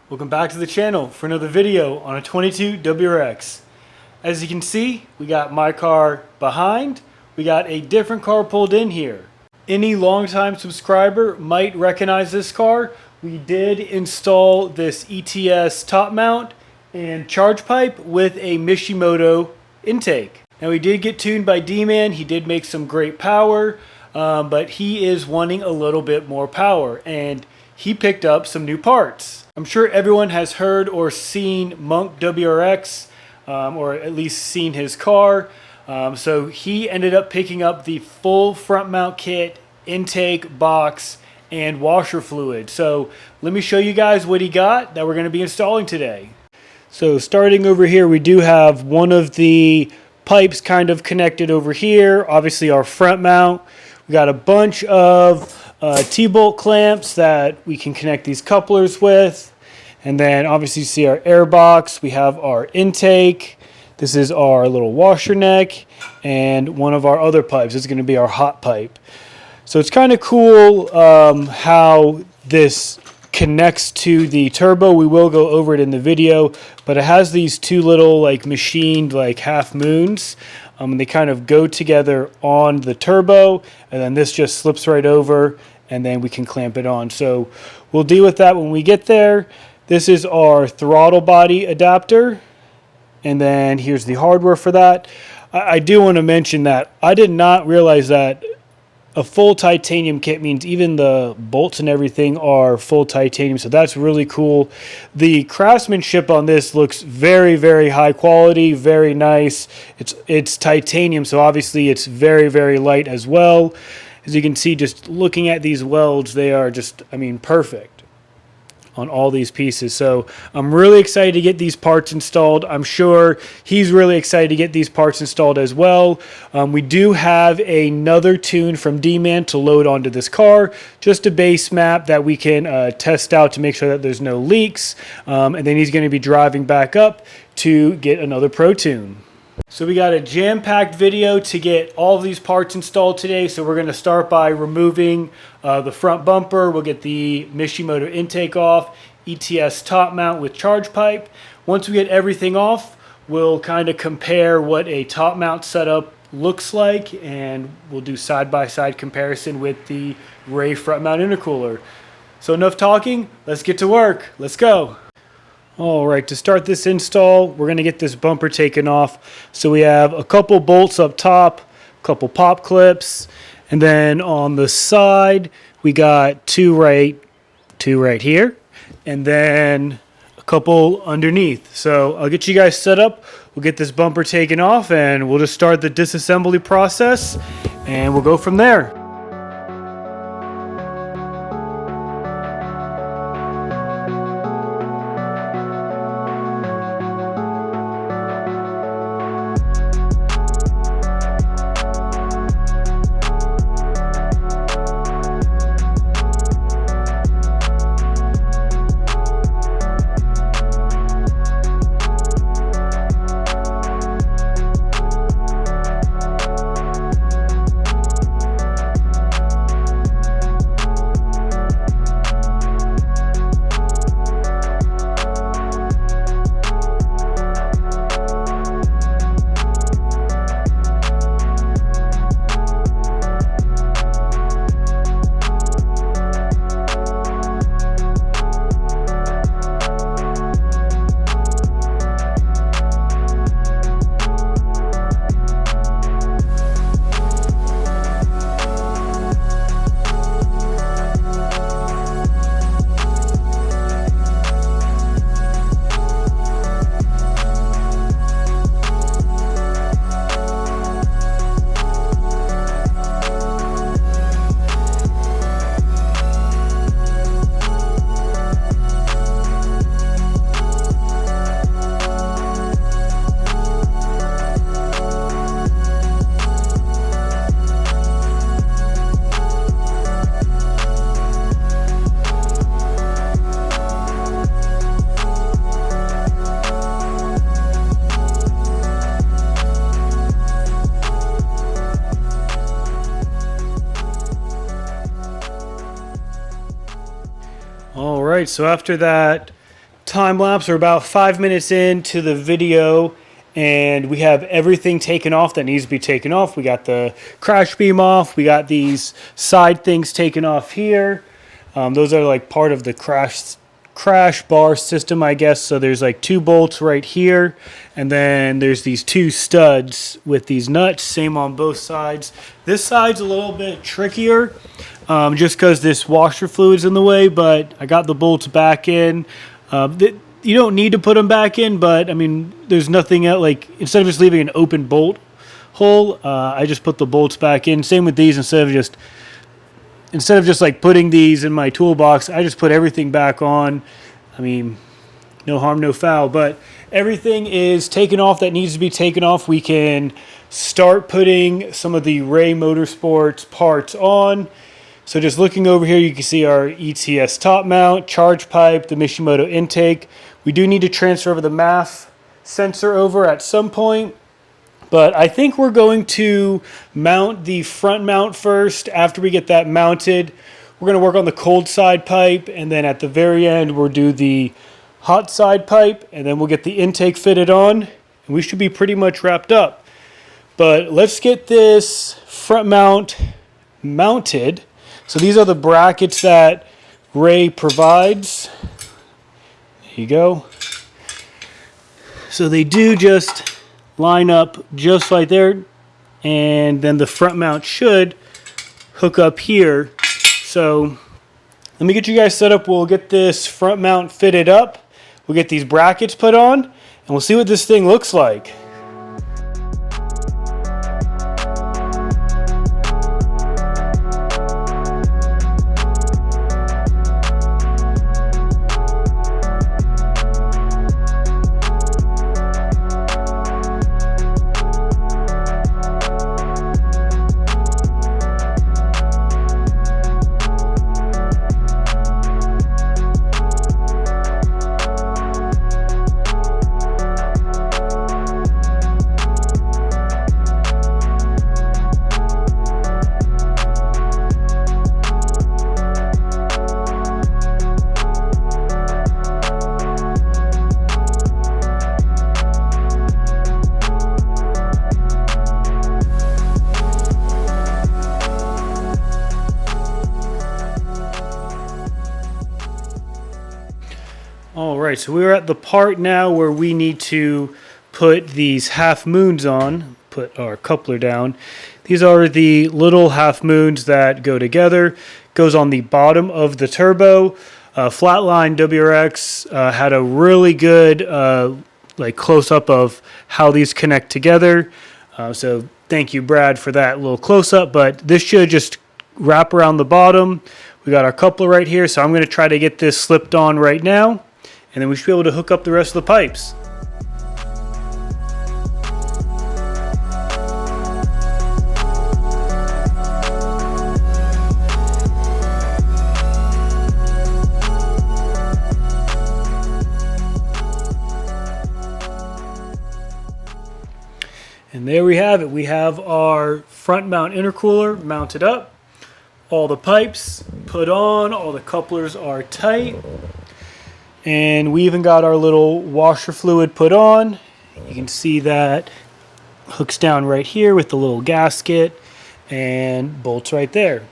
Welcome back to the channel for another video on a 22 WRX. As you can see, we got my car behind, we got a different car pulled in here. Any longtime subscriber might recognize this car. We did install this ETS top mount and charge pipe with a Mishimoto intake. Now we did get tuned by D-Man, he did make some great power, but he is wanting a little bit more power and he picked up some new parts. I'm sure everyone has heard or seen Monk WRX, or at least seen his car. So he ended up picking up the full front mount kit, intake, box, and washer fluid. So let me show you guys what he got that we're going to be installing today. So starting over here, we do have one of the pipes kind of connected over here. Obviously our front mount. We got a bunch of T-bolt clamps that we can connect these couplers with, and then obviously you see our air box. We have our intake. This is our little washer neck, and one of our other pipes is going to be our hot pipe. So it's kind of cool how this connects to the turbo. We will go over it in the video, but it has these two little like machined like half moons. And they kind of go together on the turbo, and then this just slips right over, and then we can clamp it on. So we'll deal with that when we get there. This is our throttle body adapter, and then here's the hardware for that. I do want to mention that I did not realize that a full titanium kit means even the bolts and everything are full titanium, so that's really cool. The craftsmanship on this looks very, very high quality, very nice. It's titanium, so obviously it's very, very light as well. As you can see, just looking at these welds, they are just, I mean, perfect on all these pieces. So I'm really excited to get these parts installed. I'm sure he's really excited to get these parts installed as well. We do have another tune from D-Man to load onto this car, just a base map that we can test out to make sure that there's no leaks. And then he's going to be driving back up to get another Pro Tune. So we got a jam-packed video to get all of these parts installed today. So we're going to start by removing the front bumper. We'll get the Mishimoto intake off, ETS top mount with charge pipe. Once we get everything off, we'll kind of compare what a top mount setup looks like, and we'll do side-by-side comparison with the Rae front mount intercooler. So enough talking, let's get to work. Let's go. All right, to start this install, we're going to get this bumper taken off. So we have a couple bolts up top, a couple pop clips, and then on the side, we got two right here, and then a couple underneath. So I'll get you guys set up. We'll get this bumper taken off, and we'll just start the disassembly process, and we'll go from there. right, so after that time lapse, we're about 5 minutes into the video, and we have everything taken off that needs to be taken off. We got the crash beam off. We got these side things taken off here. Those are like part of the crash bar system, I guess. So there's like 2 bolts right here, and then there's these 2 studs with these nuts, same on both sides. This side's a little bit trickier, just because this washer fluid's in the way, but I got the bolts back in. You don't need to put them back in, but I mean, there's nothing else. Like, instead of just leaving an open bolt hole, I just put the bolts back in. Same with these. Instead of just like putting these in my toolbox, I just put everything back on. I mean, no harm, no foul, but everything is taken off that needs to be taken off. We can start putting some of the Rae-Motorsports parts on. So just looking over here, you can see our ETS top mount, charge pipe, the Mishimoto intake. We do need to transfer over the MAF sensor over at some point, but I think we're going to mount the front mount first. After we get that mounted, we're going to work on the cold side pipe, and then at the very end, we'll do the hot side pipe, and then we'll get the intake fitted on, and we should be pretty much wrapped up. But let's get this front mount mounted. So these are the brackets that Rae provides. There you go. So they do just line up just like there, and then the front mount should hook up here. So let me get you guys set up. We'll get this front mount fitted up. We'll get these brackets put on, and we'll see what this thing looks like. Alright, so we're at the part now where we need to put these half moons on, put our coupler down. These are the little half moons that go together. Goes on the bottom of the turbo. Flatline WRX had a really good like close-up of how these connect together. So thank you, Brad, for that little close-up, but this should just wrap around the bottom. We got our coupler right here, so I'm going to try to get this slipped on right now, and then we should be able to hook up the rest of the pipes. And there we have it. We have our front mount intercooler mounted up. All the pipes put on. All the couplers are tight. And we even got our little washer fluid put on. You can see that hooks down right here with the little gasket and bolts right there.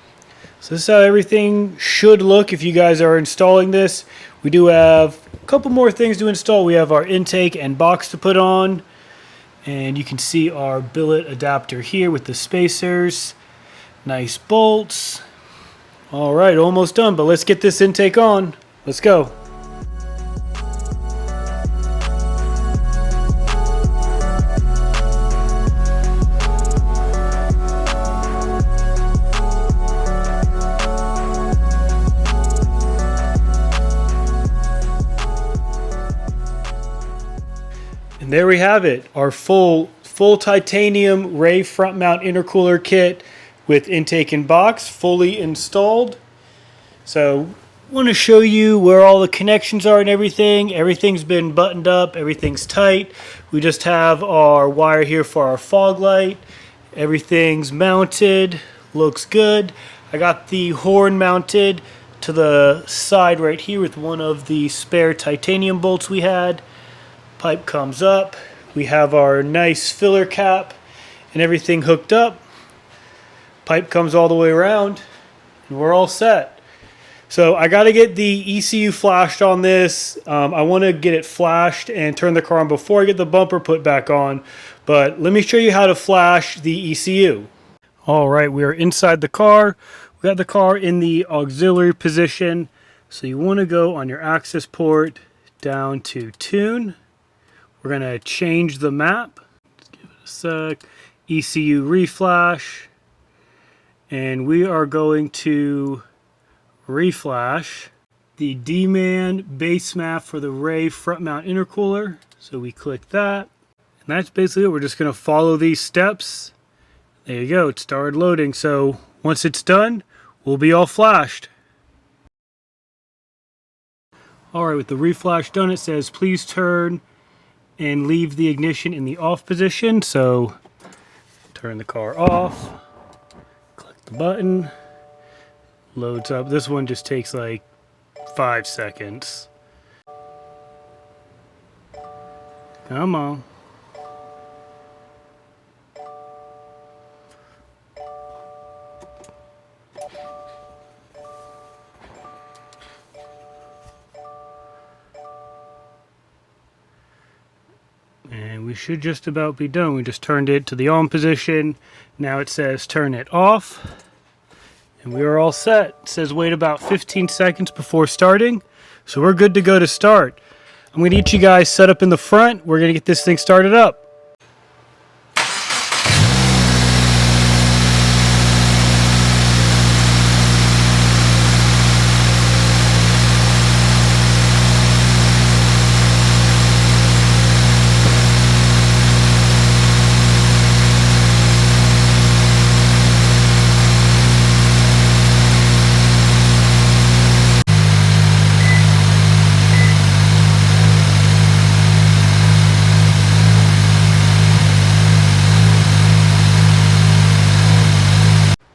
So this is how everything should look if you guys are installing this. We do have a couple more things to install. We have our intake and box to put on. And you can see our billet adapter here with the spacers. Nice bolts. All right, almost done, but let's get this intake on. Let's go. And there we have it, our full titanium Rae front mount intercooler kit with intake and box fully installed. So I want to show you where all the connections are and everything. Everything's been buttoned up, everything's tight. We just have our wire here for our fog light. Everything's mounted, looks good. I got the horn mounted to the side right here with one of the spare titanium bolts we had. Pipe comes up. We have our nice filler cap and everything hooked up. Pipe comes all the way around and we're all set. So I got to get the ECU flashed on this. I want to get it flashed and turn the car on before I get the bumper put back on. But let me show you how to flash the ECU. All right, we are inside the car. We got the car in the auxiliary position. So you want to go on your access port down to tune. We're going to change the map. Let's give it a sec. ECU reflash. And we are going to reflash the D-man base map for the Rae front mount intercooler. So we click that. And that's basically it. We're just going to follow these steps. There you go. It started loading. So once it's done, we'll be all flashed. All right, with the reflash done, it says please turn and leave the ignition in the off position. So turn the car off. Click the button. Loads up. This one just takes like 5 seconds. Come on. And we should just about be done. We just turned it to the on position. Now it says turn it off. And we are all set. It says wait about 15 seconds before starting. So we're good to go to start. I'm going to get you guys set up in the front. We're going to get this thing started up.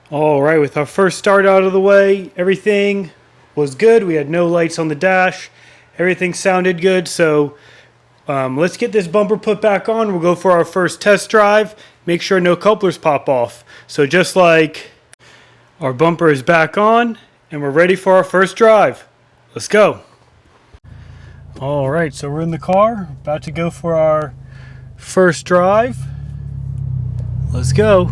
All right, with our first start out of the way, everything was good. We had no lights on the dash. Everything sounded good. So let's get this bumper put back on. We'll go for our first test drive. Make sure no couplers pop off. So just like our bumper is back on and we're ready for our first drive. Let's go. All right, so we're in the car, about to go for our first drive. Let's go.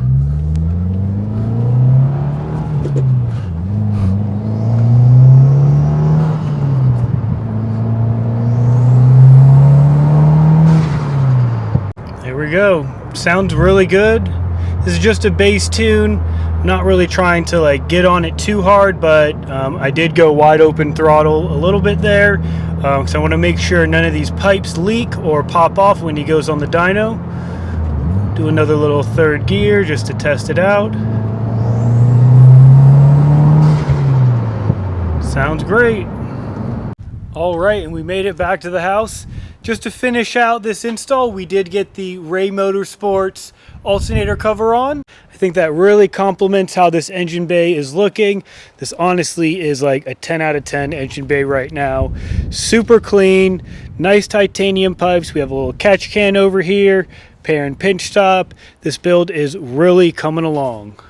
There we go. Sounds really good. This is just a bass tune. I'm not really trying to like get on it too hard, but I did go wide open throttle a little bit there because I want to make sure none of these pipes leak or pop off when he goes on the dyno. Do another little third gear just to test it out. Sounds great. All right, and we made it back to the house. Just to finish out this install, we did get the Rae-Motorsports alternator cover on. I think that really complements how this engine bay is looking. This honestly is like a 10 out of 10 engine bay right now. Super clean, nice titanium pipes. We have a little catch can over here, pair and pinch top. This build is really coming along.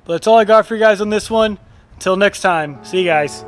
But that's all I got for you guys on this one. Until next time, see you guys.